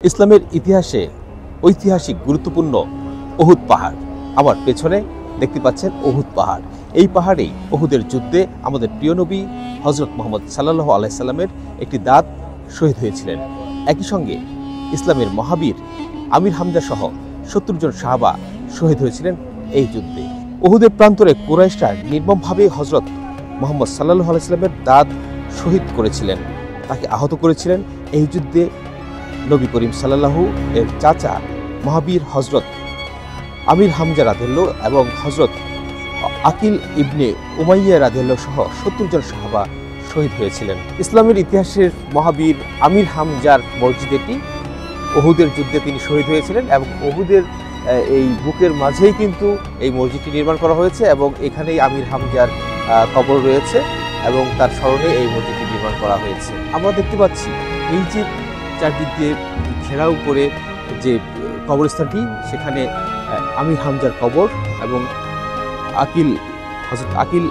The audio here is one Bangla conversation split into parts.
ইসলামের ইতিহাসে ঐতিহাসিক গুরুত্বপূর্ণ উহুদ পাহাড়। আমার পেছনে দেখতে পাচ্ছেন উহুদ পাহাড়। এই পাহাড়েই উহুদের যুদ্ধে আমাদের প্রিয় নবী হযরত মুহাম্মদ সাল্লাল্লাহু আলাইহি সাল্লামের একটি দাঁত শহীদ হয়েছিলেন। একই সঙ্গে ইসলামের মহাবীর আমির হামজা সহ 70 জন সাহাবা শহীদ হয়েছিলেন এই যুদ্ধে। উহুদের প্রান্তরে কুরাইশরা নির্মমভাবে হযরত মুহাম্মদ সাল্লাল্লাহু আলাইহি সাল্লামের দাঁত শহীদ করেছিলেন, তাকে আহত করেছিলেন। এই যুদ্ধে নবী করিম সাল্লাল্লাহু এর চাচা মহাবীর হযরত আমির হামজা রাদিয়াল্লাহু এবং হযরত আকিল ইবনে উমাইয়া রাদিয়াল্লাহু সহ 70 জন সাহাবা শহীদ হয়েছিলেন। ইসলামের ইতিহাসের মহাবীর আমির হামজার মসজিদটি উহুদের যুদ্ধে তিনি শহীদ হয়েছিলেন এবং উহুদের এই বুকের মাঝেই কিন্তু এই মসজিদটি নির্মাণ করা হয়েছে এবং এখানেই আমির হামজার কবর রয়েছে এবং তার স্মরণে এই মসজিদটি নির্মাণ করা হয়েছে। আমরা দেখতে পাচ্ছি এই যে চারদিক দিয়ে ঘেরাও করে যে কবরস্থানটি, সেখানে আমির হামজার কবর এবং হযরত আকিল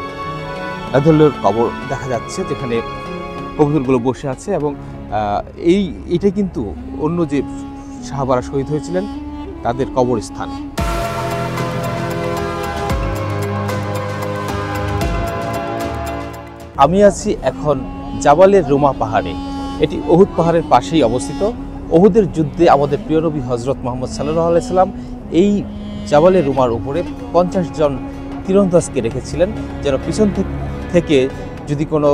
রাদিয়াল্লাহুর কবর দেখা যাচ্ছে, যেখানে কবুতরগুলো বসে আছে এবং এইটা কিন্তু অন্য যে সাহাবারা শহীদ হয়েছিলেন তাদের কবরস্থান। আমি আছি এখন জাবালের রুমা পাহাড়ে। এটি উহুদ পাহাড়ের পাশেই অবস্থিত। উহুদের যুদ্ধে আমাদের প্রিয় নবী হযরত মুহাম্মদ সাল্লাল্লাহু আলাইহি সাল্লাম এই জাবালের রুমার উপরে 50 জন তীরন্দাজকে রেখেছিলেন, যেন পিছন থেকে যদি কোনো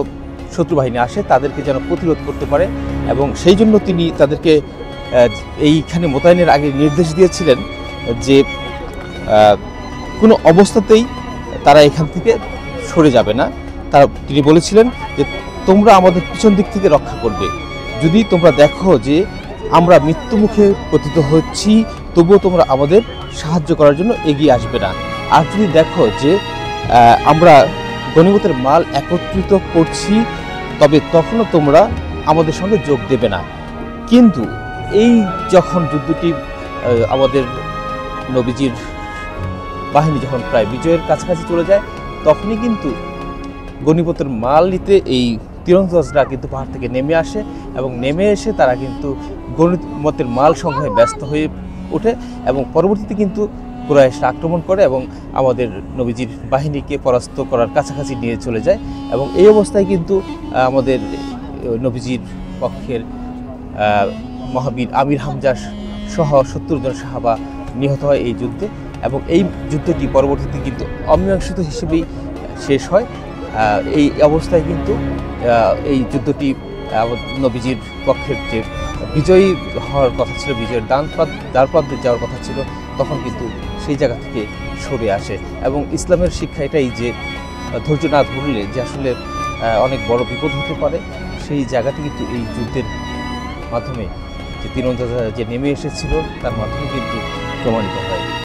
শত্রু বাহিনী আসে তাদেরকে যেন প্রতিরোধ করতে পারে। এবং সেই জন্য তিনি তাদেরকে এইখানে মোতায়েনের আগে নির্দেশ দিয়েছিলেন যে কোনো অবস্থাতেই তারা এখান থেকে সরে যাবে না। তিনি বলেছিলেন যে তোমরা আমাদের পিছন দিক থেকে রক্ষা করবে। যদি তোমরা দেখো যে আমরা মৃত্যুমুখে পতিত হচ্ছি, তবুও তোমরা আমাদের সাহায্য করার জন্য এগিয়ে আসবে না। আর যদি দেখো যে আমরা গনিমতের মাল একত্রিত করছি, তবে তখনও তোমরা আমাদের সঙ্গে যোগ দেবে না। কিন্তু এই যখন যুদ্ধটি আমাদের নবীজির বাহিনী যখন প্রায় বিজয়ের কাছাকাছি চলে যায়, তখনই কিন্তু গনিমতের মাল নিতে এই তীরন্দাজরা কিন্তু পাহাড় থেকে নেমে আসে এবং নেমে এসে তারা কিন্তু গনিমতের মাল সংগ্রহে ব্যস্ত হয়ে ওঠে এবং পরবর্তীতে কিন্তু কুরাইশরা আক্রমণ করে এবং আমাদের নবীজির বাহিনীকে পরাস্ত করার কাছাকাছি নিয়ে চলে যায়। এবং এই অবস্থায় কিন্তু আমাদের নবীজির পক্ষের মহাবীর আমির হামজা সহ 70 জন সাহাবা নিহত হয় এই যুদ্ধে। এবং এই যুদ্ধটি পরবর্তীতে কিন্তু অমীমাংসিত হিসেবেই শেষ হয়। এই অবস্থায় কিন্তু এই যুদ্ধটি নবীজির পক্ষের যে বিজয়ী হওয়ার কথা ছিল, বিজয়ের দ্বারপ্রান্তে যাওয়ার কথা ছিল, তখন কিন্তু সেই জায়গা থেকে সরে আসে। এবং ইসলামের শিক্ষা এটাই যে ধৈর্য না ধরলে যে আসলে অনেক বড় বিপদ হতে পারে। সেই জায়গাটি কিন্তু এই যুদ্ধের মাধ্যমে যে তীরন্দাজরা যে নেমে এসেছিল তার মাধ্যমে কিন্তু প্রমাণিত হয়।